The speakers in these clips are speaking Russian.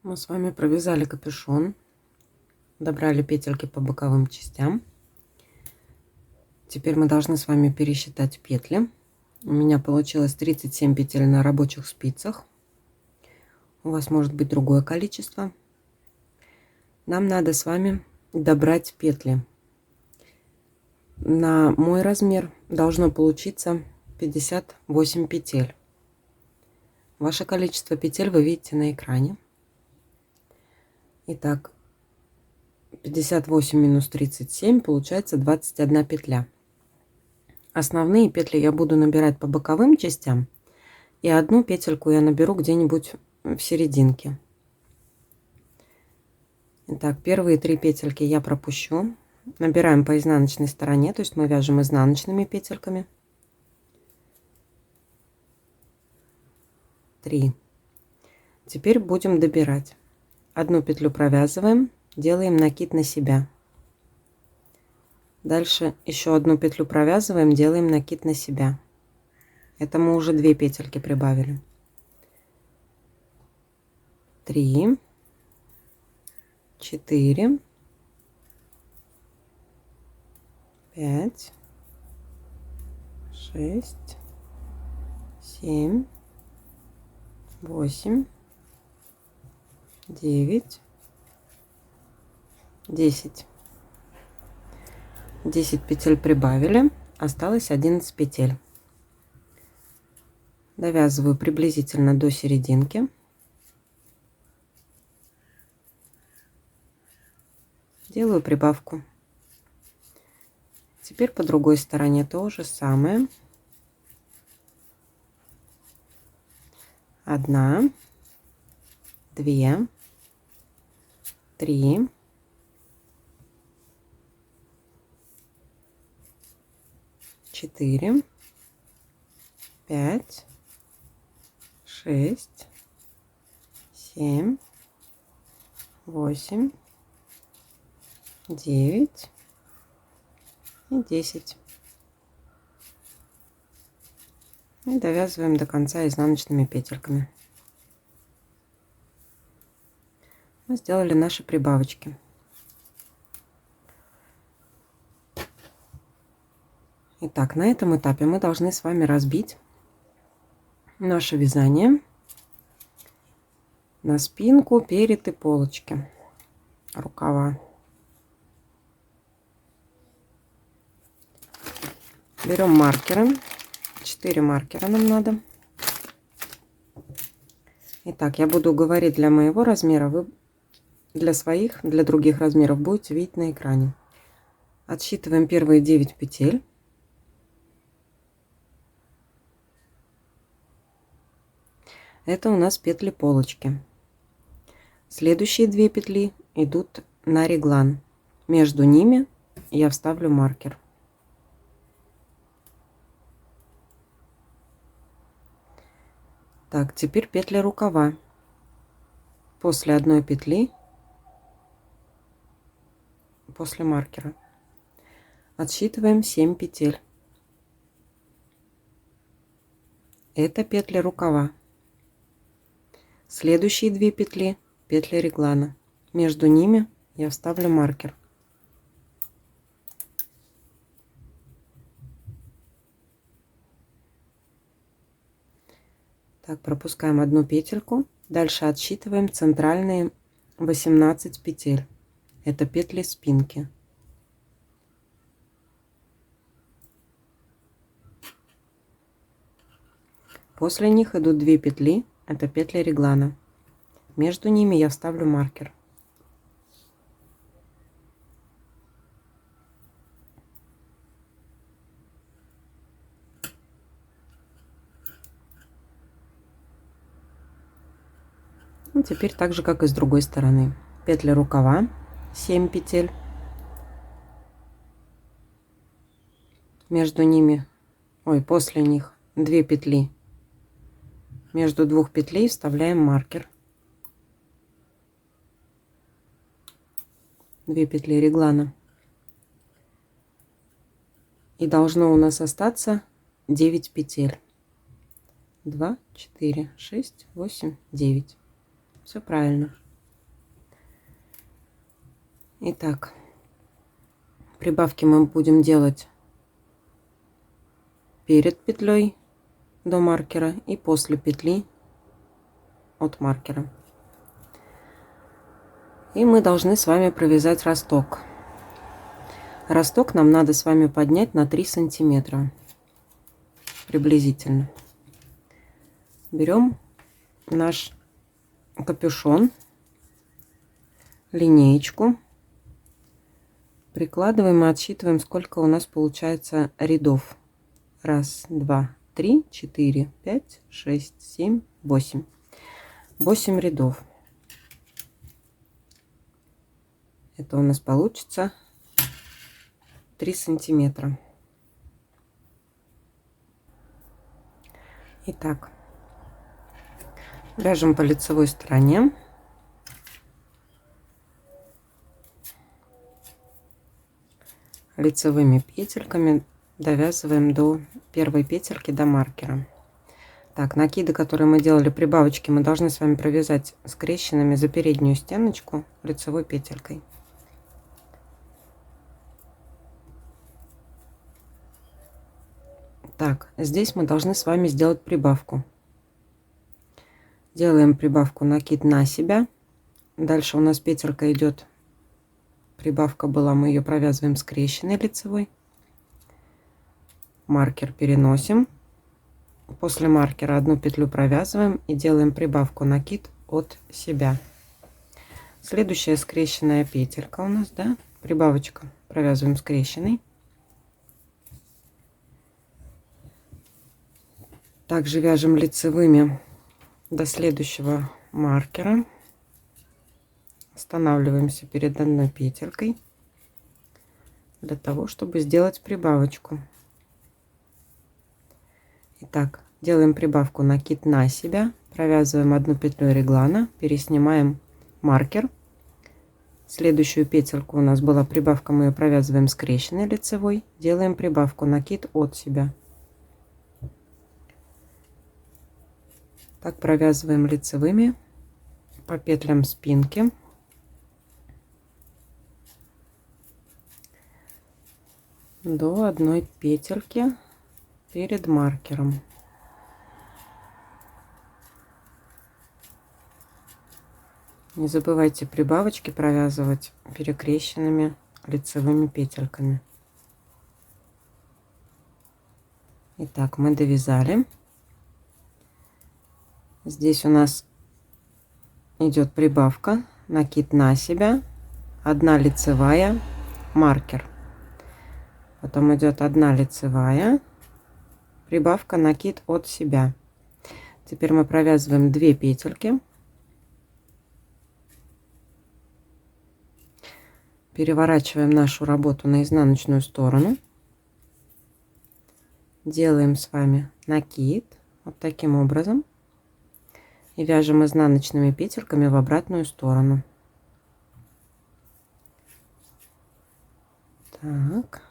Мы с вами провязали капюшон, добрали петельки по боковым частям. Теперь мы должны с вами пересчитать петли. У меня получилось 37 петель на рабочих спицах. У вас может быть другое количество. Нам надо с вами добрать петли. На мой размер должно получиться 58 петель. Ваше количество петель вы видите на экране. Итак, 58 минус 37 получается 21 петля. Основные петли я буду набирать по боковым частям, и одну петельку я наберу где-нибудь в серединке. Итак, первые 3 петельки я пропущу. Набираем по изнаночной стороне, то есть мы вяжем изнаночными петельками. 3. Теперь будем добирать. Одну петлю провязываем, делаем накид на себя. Дальше еще одну петлю провязываем, делаем накид на себя. Это мы уже 2 петельки прибавили. 3, 4, 5, 6, 7, 8, 9, 10. 10 петель прибавили, осталось 11 петель. Довязываю приблизительно до серединки. Делаю прибавку. Теперь по другой стороне то же самое. 1, 2, 3, 4, 5, 6, 7, 8, 9 и 10. И довязываем до конца изнаночными петельками. Мы сделали наши прибавочки. Итак, на этом этапе мы должны с вами разбить наше вязание на спинку, перед и полочки рукава. Берем маркеры. 4 маркера нам надо. Итак, я буду говорить для моего размера, вы для своих, для других размеров будете видеть на экране. Отсчитываем первые 9 петель. Это у нас петли полочки. Следующие 2 петли идут на реглан. Между ними я вставлю маркер. Так, теперь петли рукава. После одной петли, после маркера, отсчитываем 7 петель. Это петли рукава. Следующие 2 петли петли реглана. Между ними я вставлю маркер. Так, пропускаем одну петельку. Дальше отсчитываем центральные 18 петель. Это петли спинки. После них идут 2 петли. Это петли реглана. Между ними я вставлю маркер. И теперь так же, как и с другой стороны. Петли рукава 7 петель. Между ними, после них 2 петли. Между 2 петлей вставляем маркер. 2 петли реглана. И должно у нас остаться 9 петель. 2, 4, 6, 8, 9. Все правильно. Итак, прибавки мы будем делать перед петлей до маркера и после петли от маркера. И мы должны с вами провязать росток. Росток нам надо с вами поднять на 3 сантиметра приблизительно. Берем наш капюшон, линеечку, прикладываем и отсчитываем, сколько у нас получается рядов. 1, 2, 3, 4, 5, 6, 7, 8. 8 рядов. Это у нас получится 3 сантиметра. Итак, вяжем по лицевой стороне. Лицевыми петельками довязываем до первой петельки, до маркера. Так, накиды, которые мы делали, прибавочки, мы должны с вами провязать скрещенными за переднюю стеночку лицевой петелькой. Так, здесь мы должны с вами сделать прибавку. Делаем прибавку, накид на себя. Дальше у нас петелька идет. Прибавка была, мы ее провязываем скрещенной лицевой. Маркер переносим. После маркера одну петлю провязываем и делаем прибавку, накид от себя. Следующая скрещенная петелька у нас, да, прибавочка, провязываем скрещенной. Также вяжем лицевыми до следующего маркера. Останавливаемся перед одной петелькой для того, чтобы сделать прибавочку. Итак, делаем прибавку, накид на себя, провязываем одну петлю реглана, переснимаем маркер. Следующую петельку у нас была прибавка, мы ее провязываем скрещенной лицевой, делаем прибавку, накид от себя. Так провязываем лицевыми по петлям спинки. До одной петельки перед маркером. Не забывайте прибавочки провязывать перекрещенными лицевыми петельками. Итак, мы довязали. Здесь у нас идет прибавка, накид на себя, одна лицевая, маркер. Потом идет одна лицевая, прибавка, накид от себя. Теперь мы провязываем 2 петельки. Переворачиваем нашу работу на изнаночную сторону. Делаем с вами накид вот таким образом. И вяжем изнаночными петельками в обратную сторону. Так.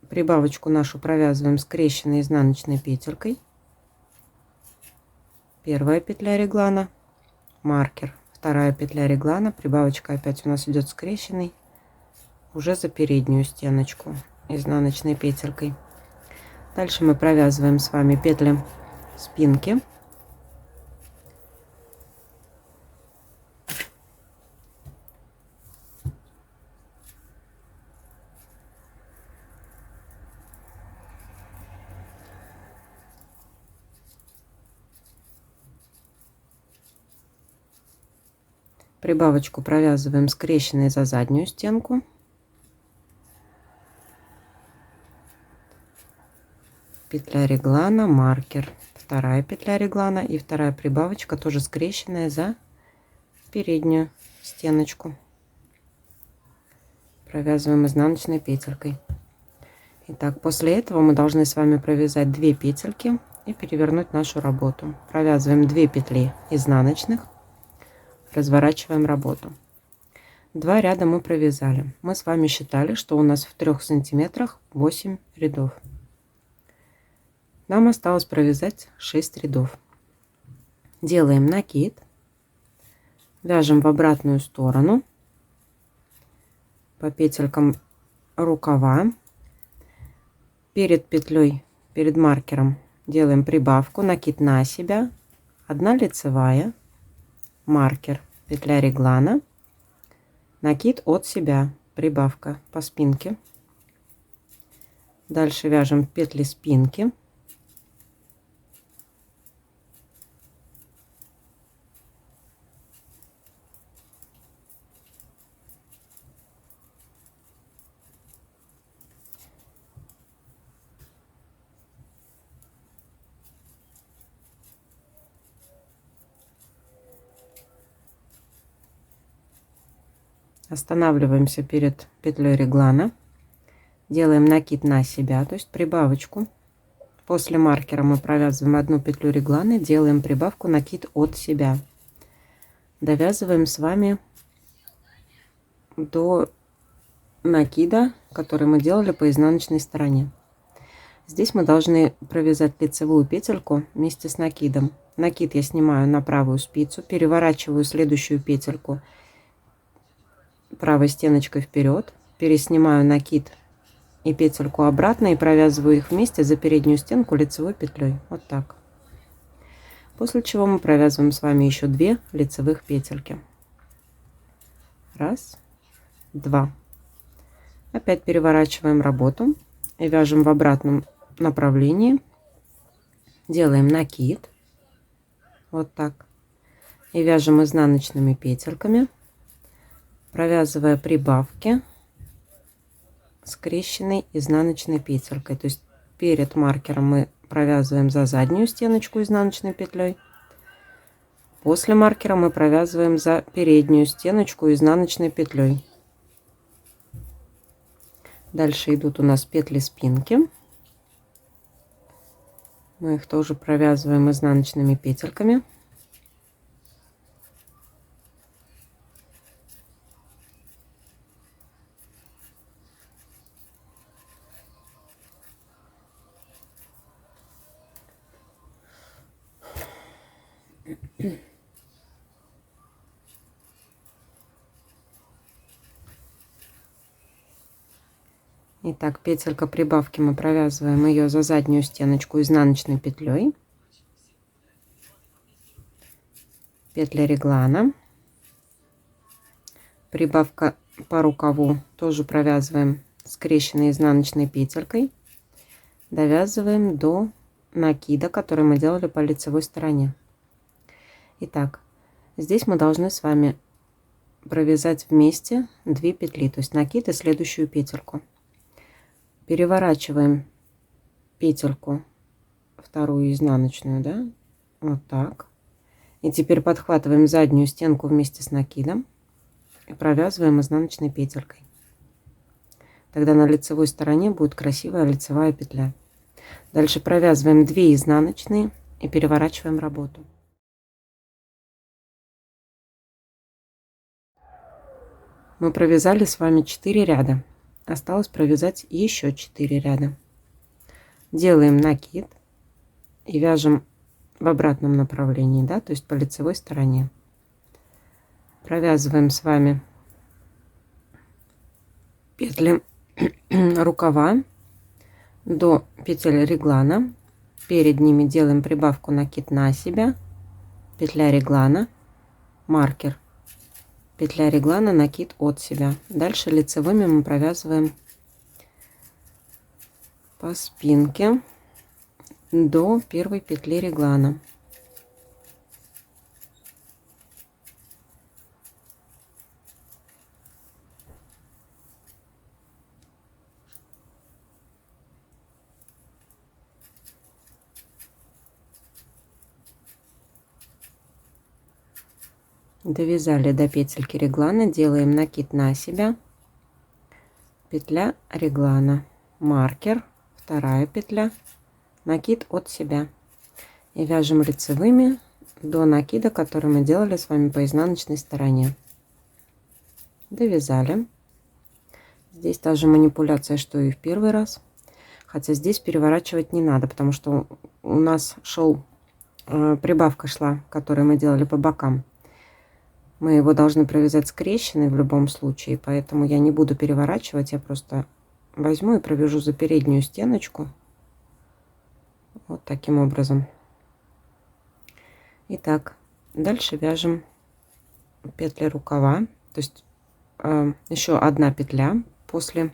Прибавочку нашу провязываем скрещенной изнаночной петелькой. Первая петля реглана, маркер, вторая петля реглана, прибавочка опять у нас идет скрещенной уже за переднюю стеночку изнаночной петелькой. Дальше мы провязываем с вами петли спинки. Прибавочку провязываем скрещенной за заднюю стенку. Петля реглана, маркер, вторая петля реглана и вторая прибавочка тоже скрещенная за переднюю стеночку. Провязываем изнаночной петелькой. Итак, после этого мы должны с вами провязать 2 петельки и перевернуть нашу работу. Провязываем 2 петли изнаночных, разворачиваем работу. 2 ряда мы провязали. Мы с вами считали, что у нас в 3 сантиметрах 8 рядов. Нам осталось провязать 6 рядов. Делаем накид, вяжем в обратную сторону, по петелькам рукава. Перед петлей, перед маркером делаем прибавку, накид на себя, 1 лицевая, маркер, петля реглана, накид от себя, прибавка по спинке. Дальше вяжем петли спинки. Останавливаемся перед петлей реглана, делаем накид на себя, то есть прибавочку. После маркера мы провязываем 1 петлю реглана, делаем прибавку, накид от себя. Довязываем с вами до накида, который мы делали по изнаночной стороне. Здесь мы должны провязать лицевую петельку вместе с накидом. Накид я снимаю на правую спицу, переворачиваю следующую петельку правой стеночкой вперед, переснимаю накид и петельку обратно и провязываю их вместе за переднюю стенку лицевой петлей. Вот так. После чего мы провязываем с вами еще 2 лицевых петельки. 1, 2. Опять переворачиваем работу и вяжем в обратном направлении. Делаем накид. Вот так. И вяжем изнаночными петельками, провязывая прибавки скрещенной изнаночной петелькой. То есть перед маркером мы провязываем за заднюю стеночку изнаночной петлей. После маркера мы провязываем за переднюю стеночку изнаночной петлей. Дальше идут у нас петли спинки. Мы их тоже провязываем изнаночными петельками. Итак, петелька прибавки, мы провязываем ее за заднюю стеночку изнаночной петлей. Петля реглана. Прибавка по рукаву тоже провязываем скрещенной изнаночной петелькой. Довязываем до накида, который мы делали по лицевой стороне. Итак, здесь мы должны с вами провязать вместе 2 петли, то есть накид и следующую петельку. Переворачиваем петельку, вторую изнаночную, да, вот так. И теперь подхватываем заднюю стенку вместе с накидом и провязываем изнаночной петелькой. Тогда на лицевой стороне будет красивая лицевая петля. Дальше провязываем 2 изнаночные и переворачиваем работу. Мы провязали с вами 4 ряда. Осталось провязать еще 4 ряда. Делаем накид и вяжем в обратном направлении, да, то есть по лицевой стороне. Провязываем с вами петли рукава до петель реглана. Перед ними делаем прибавку, накид на себя, петля реглана, маркер, петля реглана, накид от себя. Дальше лицевыми мы провязываем по спинке до первой петли реглана. Довязали до петельки реглана, делаем накид на себя, петля реглана, маркер, вторая петля, накид от себя. И вяжем лицевыми до накида, который мы делали с вами по изнаночной стороне. Довязали. Здесь та же манипуляция, что и в первый раз. Хотя здесь переворачивать не надо, потому что у нас прибавка шла, которую мы делали по бокам. Мы его должны провязать скрещенный в любом случае, поэтому я не буду переворачивать, я просто возьму и провяжу за переднюю стеночку. Вот таким образом. Итак, дальше вяжем петли рукава, то есть еще одна петля после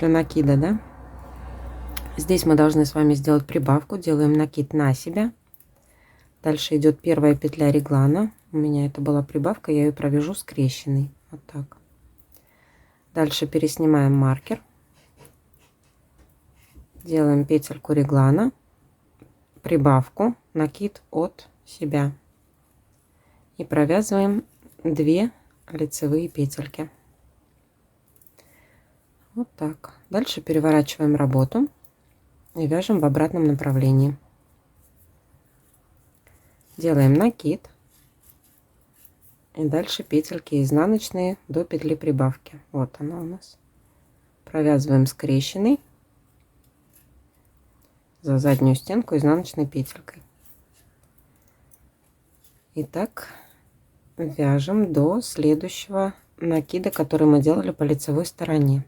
накида, да? Здесь мы должны с вами сделать прибавку, делаем накид на себя. Дальше идет первая петля реглана. У меня это была прибавка, я ее провяжу скрещенной. Вот так. Дальше переснимаем маркер. Делаем петельку реглана, прибавку, накид от себя. И провязываем 2 лицевые петельки. Вот так. Дальше переворачиваем работу и вяжем в обратном направлении. Делаем накид. И дальше петельки изнаночные до петли прибавки. Вот она у нас. Провязываем скрещенный за заднюю стенку изнаночной петелькой. Итак, вяжем до следующего накида, который мы делали по лицевой стороне.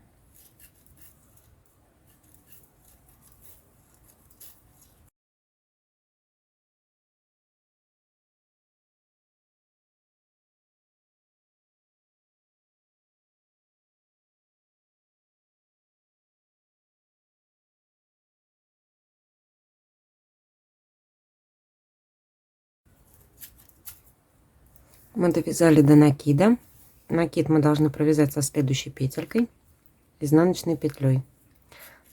Мы довязали до накида. Накид мы должны провязать со следующей петелькой, изнаночной петлей.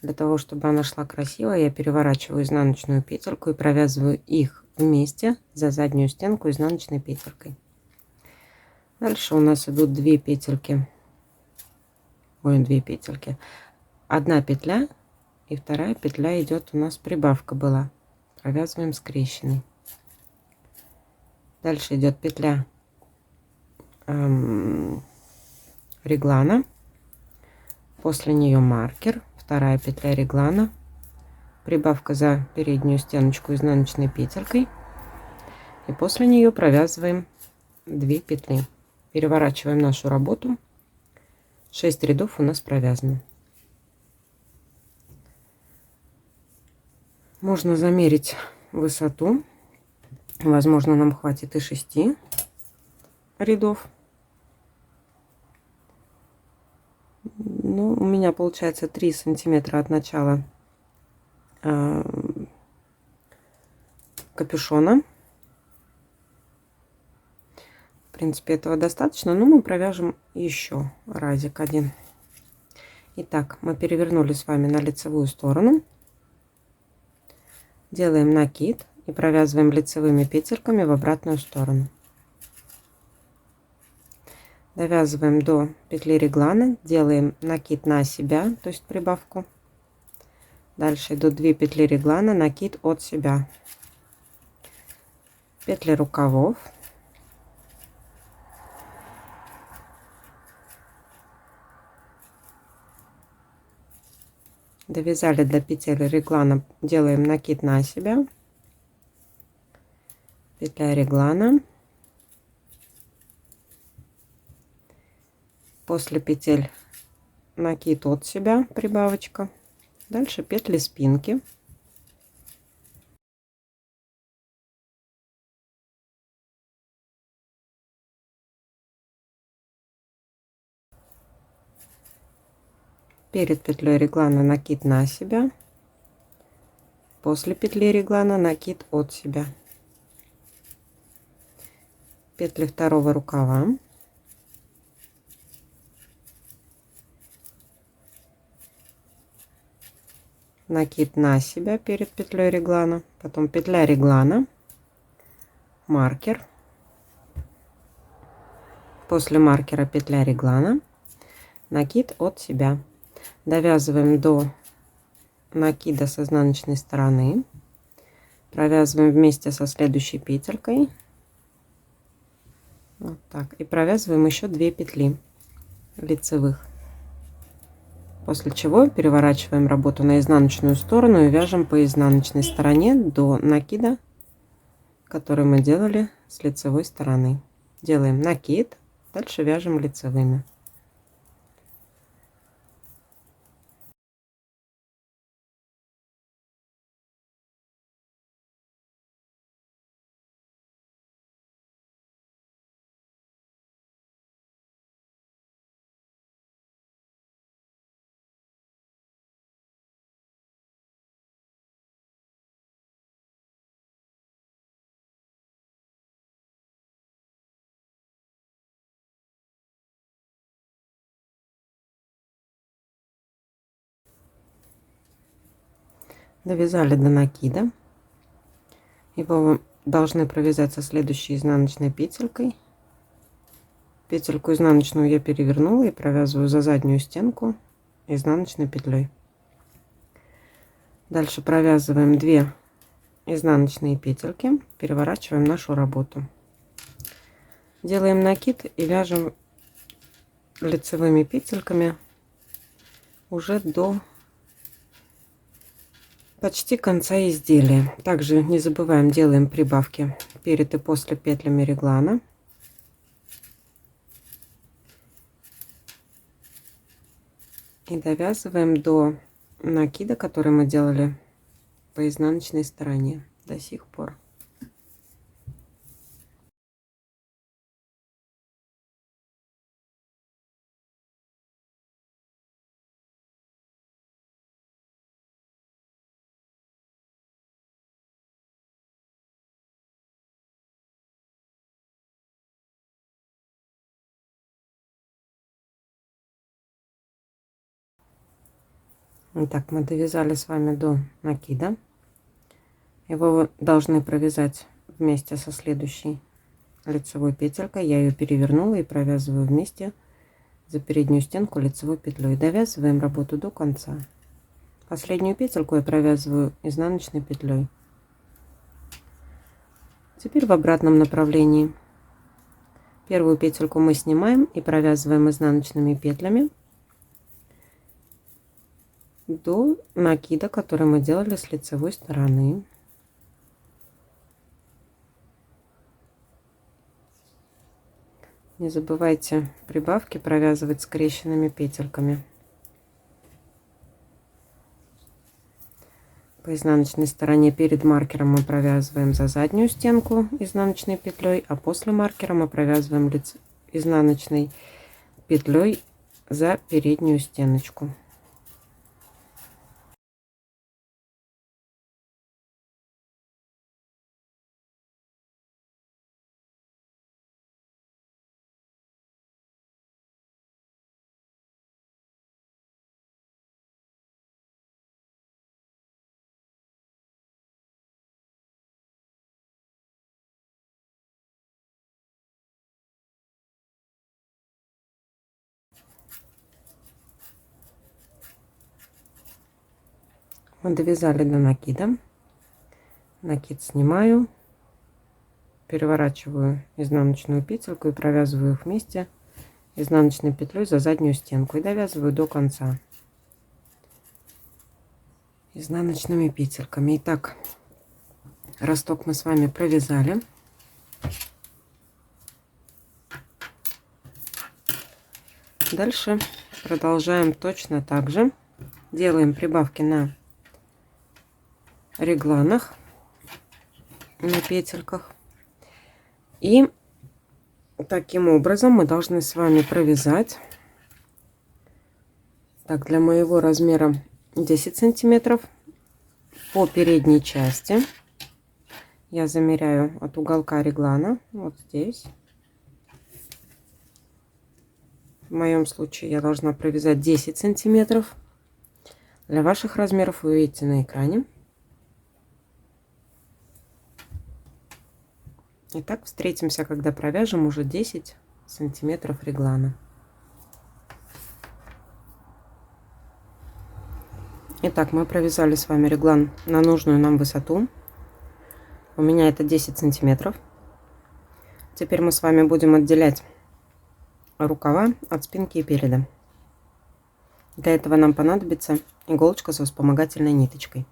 Для того, чтобы она шла красиво, я переворачиваю изнаночную петельку и провязываю их вместе за заднюю стенку изнаночной петелькой. Дальше у нас идут 2 петельки. Ой, 2 петельки. Одна петля и вторая петля идет у нас прибавка была. Провязываем скрещенный. Дальше идет петля реглана, после нее маркер, вторая петля реглана, прибавка за переднюю стеночку изнаночной петелькой, и после нее провязываем 2 петли. Переворачиваем нашу работу. 6 рядов у нас провязано. Можно замерить высоту, возможно, нам хватит и 6 рядов. Ну, у меня получается 3 сантиметра от начала капюшона. В принципе, этого достаточно, но мы провяжем еще разик один. Итак, мы перевернули с вами на лицевую сторону, делаем накид и провязываем лицевыми петельками в обратную сторону. Довязываем до петли реглана, делаем накид на себя, то есть прибавку. Дальше идут 2 петли реглана, накид от себя. Петли рукавов. Довязали до петель реглана, делаем накид на себя. Петля реглана. После петель накид от себя, прибавочка. Дальше петли спинки. Перед петлей реглана накид на себя. После петли реглана накид от себя. Петли второго рукава. Накид на себя перед петлей реглана, потом петля реглана, маркер, после маркера петля реглана, накид от себя. Довязываем до накида с изнаночной стороны, провязываем вместе со следующей петелькой, вот так, и провязываем еще 2 петли лицевых. После чего переворачиваем работу на изнаночную сторону и вяжем по изнаночной стороне до накида который мы делали с лицевой стороны. Делаем накид, дальше вяжем лицевыми. Довязали до накида. Его вы должны провязать со следующей изнаночной петелькой. Петельку изнаночную я перевернула и провязываю за заднюю стенку изнаночной петлей. Дальше провязываем 2 изнаночные петельки, переворачиваем нашу работу. Делаем накид и вяжем лицевыми петельками уже до почти конца изделия. Также не забываем, делаем прибавки перед и после петлями реглана. И довязываем до накида, который мы делали по изнаночной стороне до сих пор. Итак, мы довязали с вами до накида. Его вы должны провязать вместе со следующей лицевой петелькой. Я ее перевернула и провязываю вместе за переднюю стенку лицевой петлей. Довязываем работу до конца. Последнюю петельку я провязываю изнаночной петлей. Теперь в обратном направлении. Первую петельку мы снимаем и провязываем изнаночными петлями до накида, который мы делали с лицевой стороны. Не забывайте прибавки провязывать скрещенными петельками. По изнаночной стороне перед маркером мы провязываем за заднюю стенку изнаночной петлей, а после маркера мы провязываем изнаночной петлей за переднюю стеночку. Мы довязали до накида. Накид снимаю, переворачиваю изнаночную петельку и провязываю их вместе изнаночной петлей за заднюю стенку и довязываю до конца изнаночными петельками. Итак, росток мы с вами провязали. Дальше продолжаем точно так же. Делаем прибавки на регланах, на петельках. И таким образом мы должны с вами провязать. Так, для моего размера 10 сантиметров по передней части я замеряю от уголка реглана вот здесь. В моем случае я должна провязать 10 сантиметров. Для ваших размеров вы видите на экране. Итак, встретимся, когда провяжем уже 10 сантиметров реглана. Итак, мы провязали с вами реглан на нужную нам высоту. У меня это 10 сантиметров. Теперь мы с вами будем отделять рукава от спинки и переда. Для этого нам понадобится иголочка со вспомогательной ниточкой,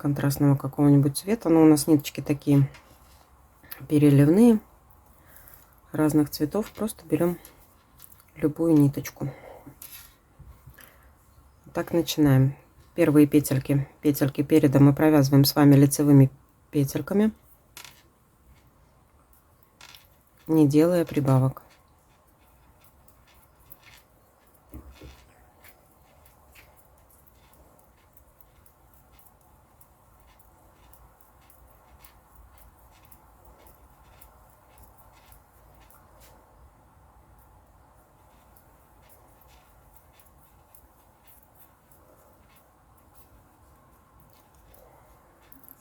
контрастного какого-нибудь цвета. Но у нас ниточки такие переливные, разных цветов. Просто берем любую ниточку. Так, начинаем. Первые петельки переда мы провязываем с вами лицевыми петельками, не делая прибавок.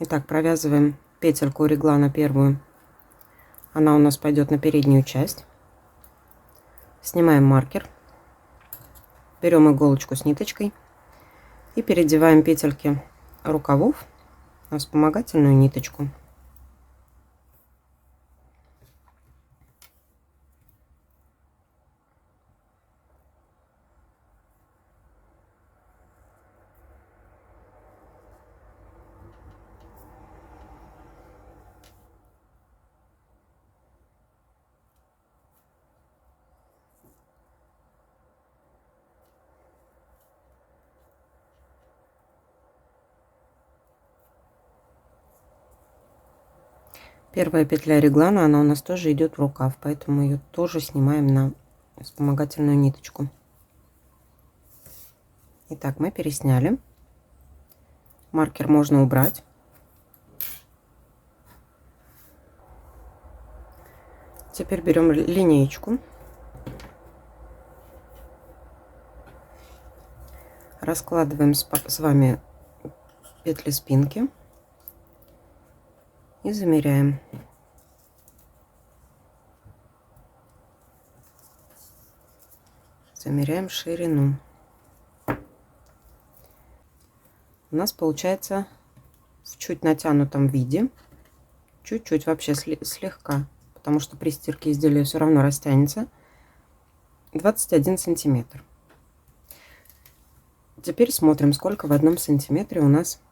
Итак, провязываем петельку реглана первую. Она у нас пойдет на переднюю часть. Снимаем маркер. Берем иголочку с ниточкой и переодеваем петельки рукавов на вспомогательную ниточку. Первая петля реглана, она у нас тоже идет в рукав, поэтому ее тоже снимаем на вспомогательную ниточку. Итак, мы пересняли. Маркер можно убрать. Теперь берем линеечку, раскладываем с вами петли спинки и замеряем. Замеряем ширину. У нас получается в чуть натянутом виде, чуть-чуть, вообще слегка, потому что при стирке изделие все равно растянется, 21 сантиметр. Теперь смотрим, сколько в 1 сантиметре у нас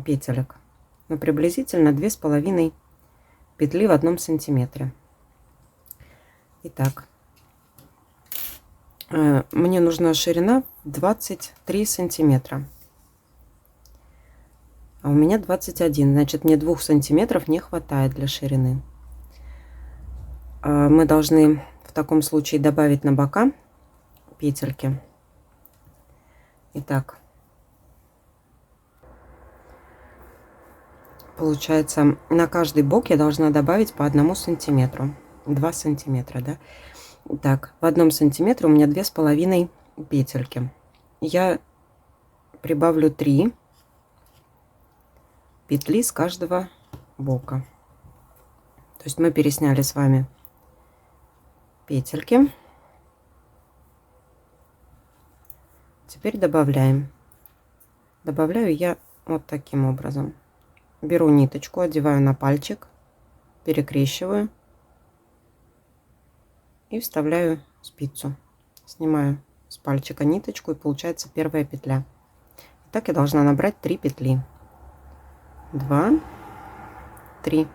петелек. Ну, приблизительно 2,5 петли в 1 сантиметре. Итак, мне нужна ширина 23 сантиметра. А у меня 21, значит, мне 2 сантиметров не хватает для ширины. Мы должны в таком случае добавить на бока петельки. Итак, получается, на каждый бок я должна добавить по 1 сантиметру. 2 сантиметра, да? Так, в 1 сантиметре у меня 2,5 петельки. Я прибавлю 3 петли с каждого бока. То есть мы пересняли с вами петельки. Теперь добавляем. Добавляю я вот таким образом. Беру ниточку, одеваю на пальчик, перекрещиваю и вставляю спицу. Снимаю с пальчика ниточку, и получается первая петля. Так я должна набрать 3 петли. 2, 3.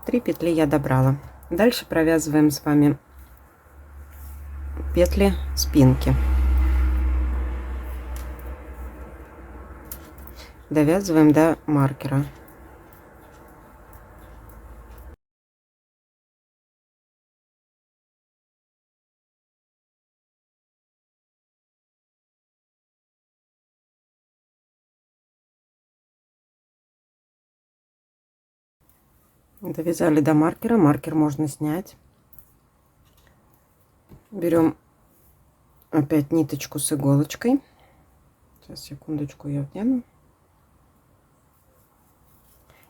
3 петли я добрала. Дальше провязываем с вами петли спинки. Довязываем до маркера. Довязали до маркера. Маркер можно снять. Берем опять ниточку с иголочкой. Сейчас, секундочку, я вдену.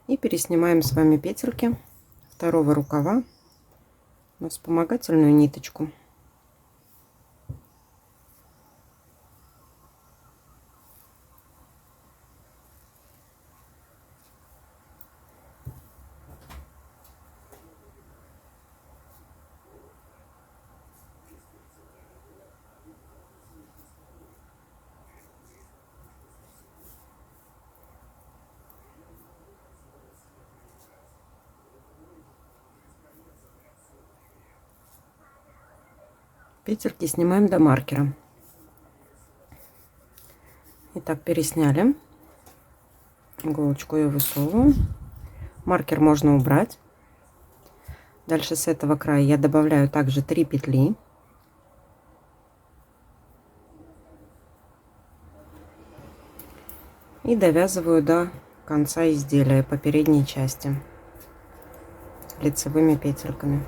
И переснимаем с вами петельки второго рукава на вспомогательную ниточку. Петельки снимаем до маркера. Итак, пересняли. Иголочку я высовываю. Маркер можно убрать. Дальше с этого края я добавляю также 3 петли. И довязываю до конца изделия по передней части лицевыми петельками.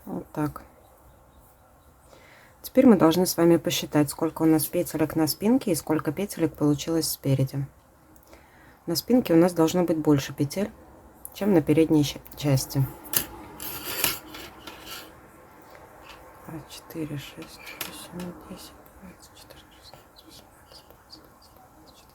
Вот так. Теперь мы должны с вами посчитать, сколько у нас петелек на спинке и сколько петелек получилось спереди. На спинке у нас должно быть больше петель, чем на передней части. 4, 6, 8, 10, 24, 16, 18, 20, 24.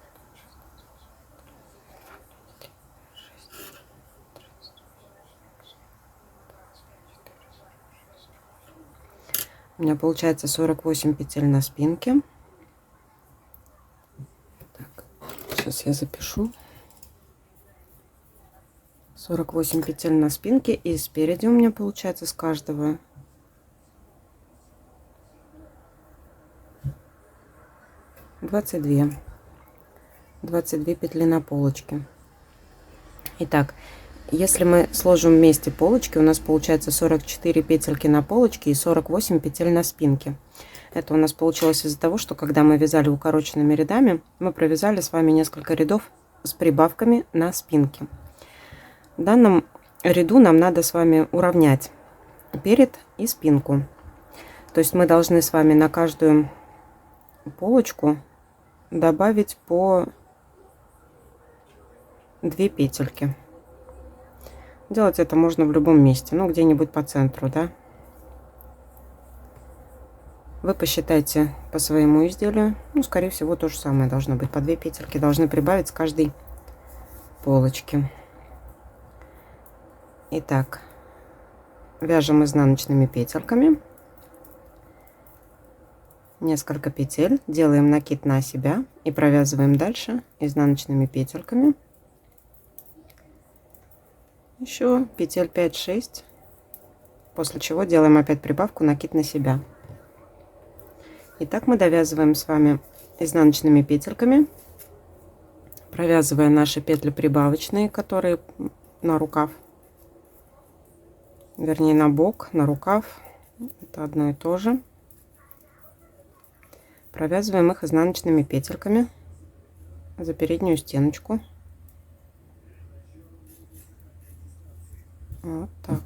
У меня получается 48 петель на спинке. Так, сейчас я запишу. 48 петель на спинке, и спереди у меня получается с каждого 22 петли на полочке. Итак, если мы сложим вместе полочки, у нас получается 44 петельки на полочке и 48 петель на спинке. Это у нас получилось из-за того, что когда мы вязали укороченными рядами, мы провязали с вами несколько рядов с прибавками на спинке. В данном ряду нам надо с вами уравнять перед и спинку. То есть мы должны с вами на каждую полочку добавить по 2 петельки. Делать это можно в любом месте, ну где-нибудь по центру, да. Вы посчитайте по своему изделию. Ну, скорее всего, то же самое должно быть. По 2 петельки должны прибавить с каждой полочки. Итак, вяжем изнаночными петельками. Несколько петель, делаем накид на себя и провязываем дальше изнаночными петельками. Еще петель 5-6, после чего делаем опять прибавку, накид на себя. Итак, мы довязываем с вами изнаночными петельками, провязывая наши петли прибавочные, которые на рукав, вернее на бок, на рукав, это одно и то же. Провязываем их изнаночными петельками за переднюю стеночку. Вот так.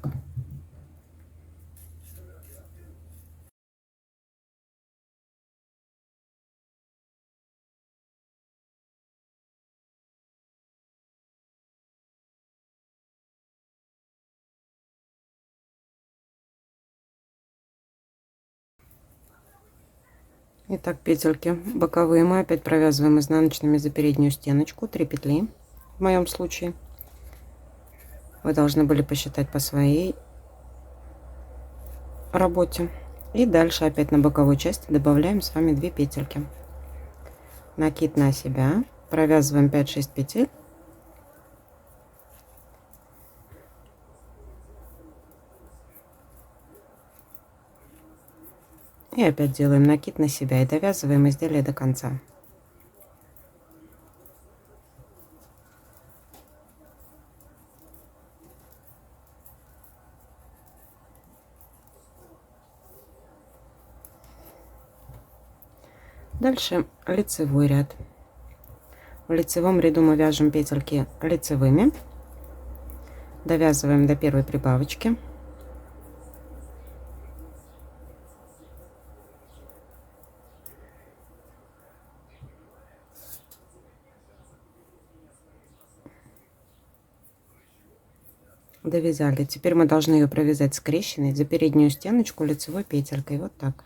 Итак, петельки боковые мы опять провязываем изнаночными за переднюю стеночку, 3 петли в моем случае. Вы должны были посчитать по своей работе. И дальше опять на боковой части добавляем с вами 2 петельки. Накид на себя, провязываем 5-6 петель. И опять делаем накид на себя и довязываем изделие до конца. Дальше лицевой ряд. В лицевом ряду мы вяжем петельки лицевыми, довязываем до первой прибавочки. Довязали. Теперь мы должны ее провязать скрещенной за переднюю стеночку лицевой петелькой. Вот так.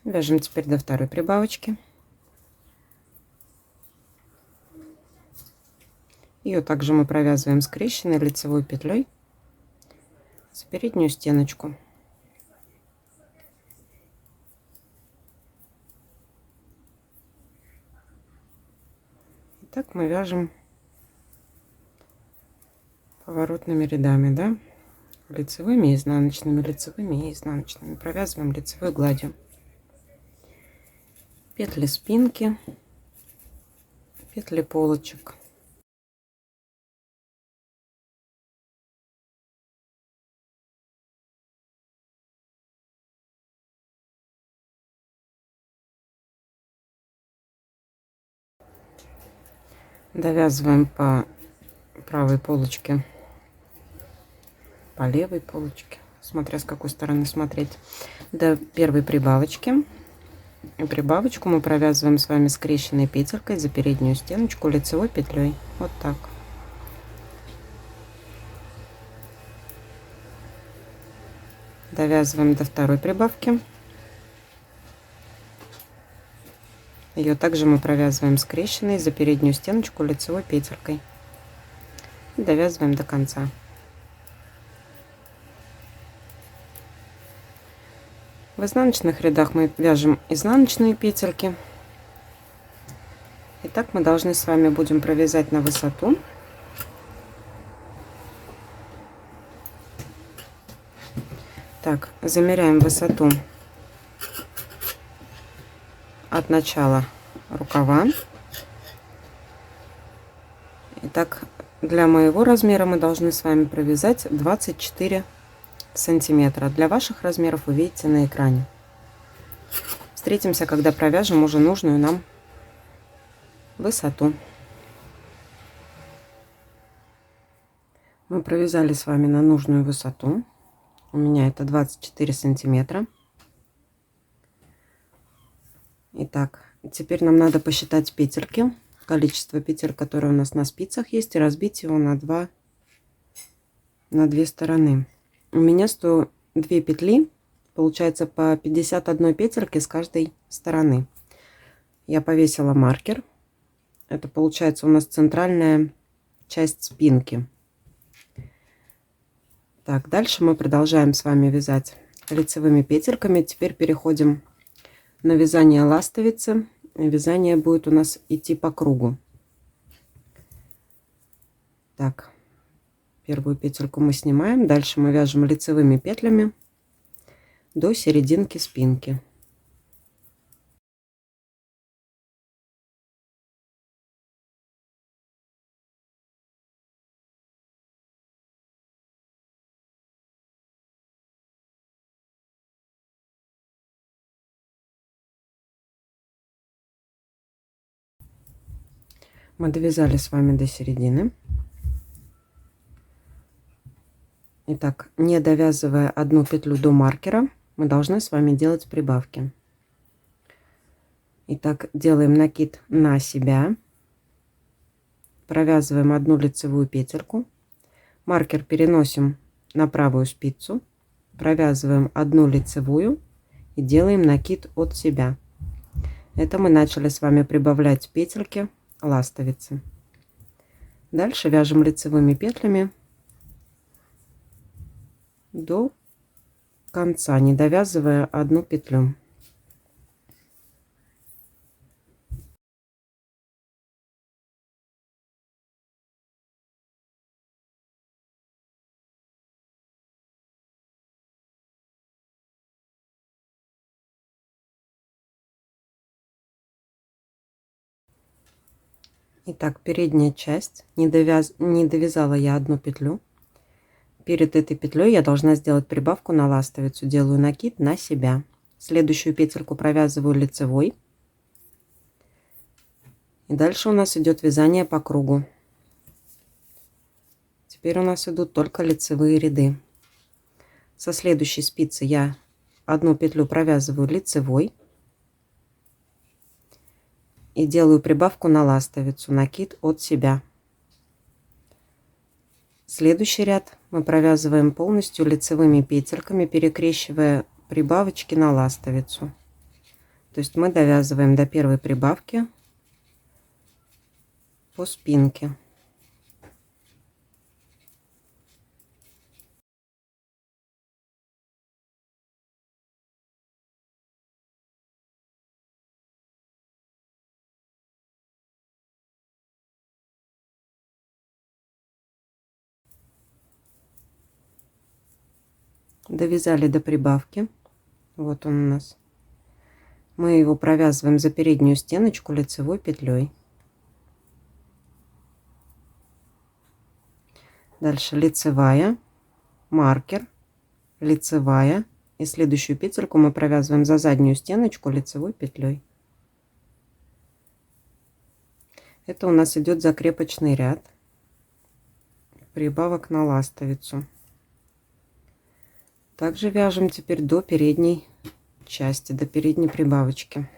Вяжем теперь до второй прибавочки. Ее также мы провязываем скрещенной лицевой петлей за переднюю стеночку. И так мы вяжем поворотными рядами, да, лицевыми, изнаночными, лицевыми и изнаночными. Провязываем лицевой гладью. Петли спинки, петли полочек. Довязываем по правой полочке, по левой полочке, смотря с какой стороны смотреть, до первой прибавочки. И прибавочку мы провязываем с вами скрещенной петелькой за переднюю стеночку лицевой петлей. Вот так. Довязываем до второй прибавки. Ее также мы провязываем скрещенной за переднюю стеночку лицевой петелькой. И довязываем до конца. В изнаночных рядах мы вяжем изнаночные петельки. И так мы должны с вами будем провязать на высоту. Так, замеряем высоту от начала рукава. Итак, для моего размера мы должны с вами провязать 24 сантиметра. Для ваших размеров вы видите на экране. Встретимся, когда провяжем уже нужную нам высоту. Мы провязали с вами на нужную высоту. У меня это 24 сантиметра. Итак, теперь нам надо посчитать петельки, количество петель, которые у нас на спицах есть, и разбить его на две стороны. У меня 102 петли, получается по 51 петельке с каждой стороны. Я повесила маркер. Это получается у нас центральная часть спинки. Так, дальше мы продолжаем с вами вязать лицевыми петельками. Теперь переходим на вязание ластовицы. Вязание будет у нас идти по кругу. Так, первую петельку мы снимаем. Дальше мы вяжем лицевыми петлями до серединки спинки. Мы довязали с вами до середины. Итак, не довязывая одну петлю до маркера, мы должны с вами делать прибавки. Итак, делаем накид на себя, провязываем одну лицевую петельку, маркер переносим на правую спицу, провязываем одну лицевую и делаем накид от себя. Это мы начали с вами прибавлять петельки ластовицы. Дальше вяжем лицевыми петлями до конца, не довязывая одну петлю. Итак, передняя часть, не довязала я одну петлю. Перед этой петлей я должна сделать прибавку на ластовицу. Делаю накид на себя. Следующую петельку провязываю лицевой. И дальше у нас идет вязание по кругу. Теперь у нас идут только лицевые ряды. Со следующей спицы я одну петлю провязываю лицевой. И делаю прибавку на ластовицу, накид от себя. Следующий ряд мы провязываем полностью лицевыми петельками, перекрещивая прибавочки на ластовицу. То есть мы довязываем до первой прибавки по спинке. Довязали до прибавки. Вот он у нас. Мы его провязываем за переднюю стеночку лицевой петлей. Дальше лицевая, маркер, лицевая. И следующую петельку мы провязываем за заднюю стеночку лицевой петлей. Это у нас идет закрепочный ряд прибавок на ластовицу. Также вяжем теперь до передней части, до передней прибавочки.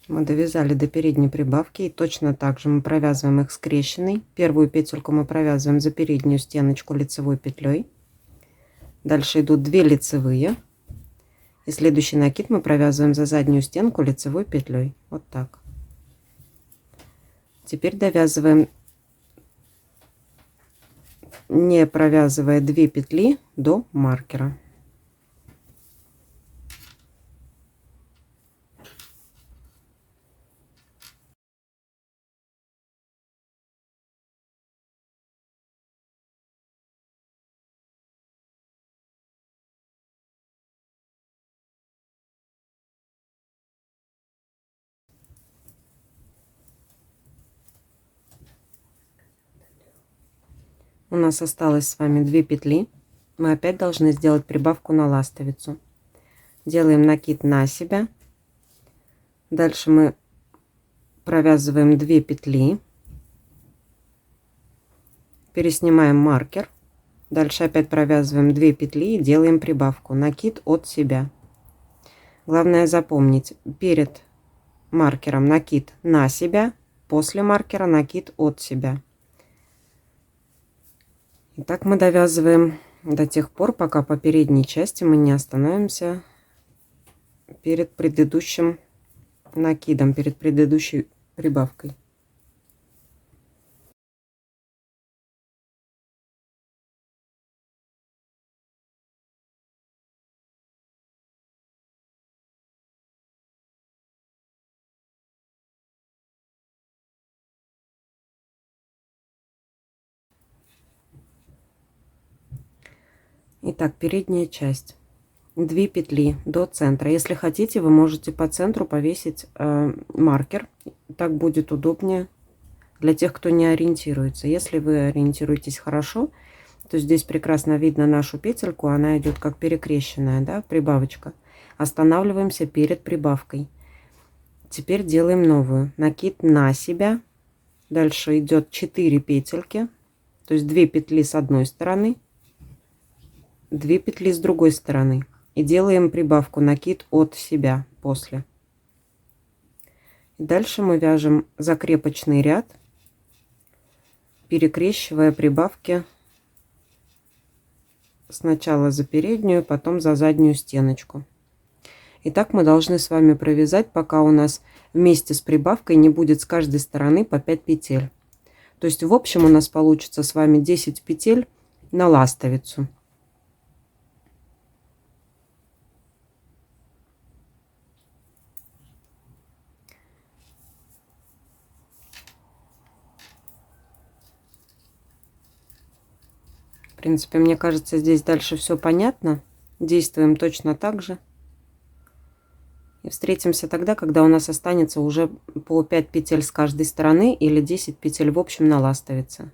Мы довязали до передней прибавки, и точно так же мы провязываем их скрещенной. Первую петельку мы провязываем за переднюю стеночку лицевой петлей. Дальше идут 2 лицевые, и следующий накид мы провязываем за заднюю стенку лицевой петлей. Вот так. Теперь довязываем, не провязывая 2 петли до маркера. У нас осталось с вами 2 петли. Мы опять должны сделать прибавку на ластовицу. Делаем накид на себя. Дальше мы провязываем 2 петли. Переснимаем маркер. Дальше опять провязываем 2 петли и делаем прибавку. Накид от себя. Главное запомнить: перед маркером накид на себя, после маркера накид от себя. И так мы довязываем до тех пор, пока по передней части мы не остановимся перед предыдущим накидом, перед предыдущей прибавкой. Итак, передняя часть. 2 петли до центра. Если хотите, вы можете по центру повесить маркер. Так будет удобнее для тех, кто не ориентируется. Если вы ориентируетесь хорошо, то здесь прекрасно видно нашу петельку. Она идет как перекрещенная, да, прибавочка. Останавливаемся перед прибавкой. Теперь делаем новую. Накид на себя. Дальше идет 4 петельки. То есть 2 петли с одной стороны, 2 петли с другой стороны, и делаем прибавку накид от себя после. Дальше мы вяжем закрепочный ряд, перекрещивая прибавки сначала за переднюю, потом за заднюю стеночку. И так мы должны с вами провязать, пока у нас вместе с прибавкой не будет с каждой стороны по 5 петель. То есть в общем у нас получится с вами 10 петель на ластовицу. В принципе, мне кажется, здесь дальше все понятно. Действуем точно так же. И встретимся тогда, когда у нас останется уже по 5 петель с каждой стороны или 10 петель в общем на ластовице.